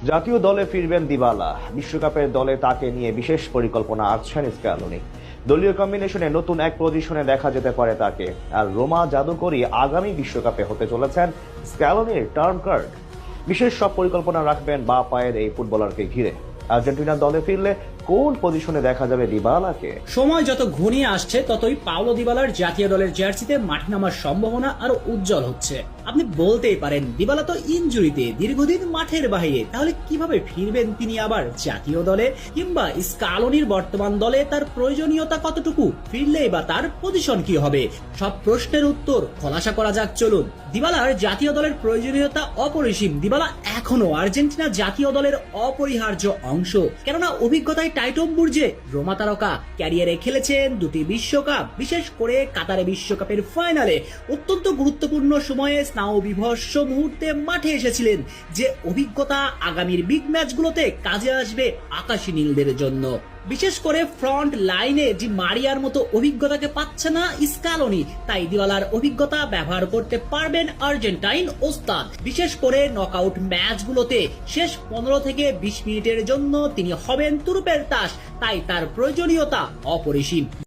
জাতীয় দলে ফিরবেন দিবালা। বিশ্বকাপের দলে তাকে নিয়ে বিশেষ পরিকল্পনা আছেন স্ক্যালোনি। দলীয় কম্বিনেশনে নতুন এক পজিশনে দেখা যেতে পারে তাকে। আর রোমা জাদুকরী আগামী বিশ্বকাপে হতে চলেছেন স্ক্যালোনির টার্ম কার্ড। বিশেষ সব পরিকল্পনা রাখবেন বা পায়ের এই ফুটবলারকে ঘিরে। আর্জেন্টিনা দলে ফিরলে কোন পজিশনে দেখা যাবে দিবালাকে? সময় যত ঘনিয়ে আসছে ততই পাওলো দিবালার জাতীয় দলের জার্সিতে মাঠে নামার সম্ভাবনা আরো উজ্জ্বল হচ্ছে। আপনি বলতেই পারেন দিবালা তো ইনজুরিতে দীর্ঘদিন মাঠের বাইরে, তাহলে কিভাবে ফিরবেন তিনি আবার জাতীয় দলে? কিংবা স্কালোনির বর্তমান দলে তার প্রয়োজনীয়তা কতটুকু? ফিরলেই বা তার পজিশন কি হবে? সব প্রশ্নের উত্তর খোলাসা করা যাক, চলুন। দিবালার জাতীয় দলের প্রয়োজনীয়তা অপরিসীম। দিবালা এখনো আর্জেন্টিনা জাতীয় দলের অপরিহার্য অংশ, কেননা অভিজ্ঞতায় টাইটম বুর্জে রোমা তারকা ক্যারিয়ারে খেলেছেন দুটি বিশ্বকাপ, বিশেষ করে কাতারে বিশ্বকাপের ফাইনালে অত্যন্ত গুরুত্বপূর্ণ সময়ে স্নায়ু বিভৎস মুহূর্তে মাঠে এসেছিলেন, যে অভিজ্ঞতা আগামীর বিগ ম্যাচগুলোতে কাজে আসবে আকাশী নীলদের জন্য। বিশেষ করে ফ্রন্ট লাইনে যে মারিয়ার মতো অভিজ্ঞতাকে পাচ্ছে না স্কালোনি, তাই দিবালার অভিজ্ঞতা ব্যবহার করতে পারবেন আর্জেন্টাইন ওস্তাদ। বিশেষ করে নকআউট ম্যাচগুলোতে শেষ 15 থেকে 20 মিনিটের জন্য তিনি হবেন তুরুপের তাস, তাই তার প্রয়োজনীয়তা অপরিসীম।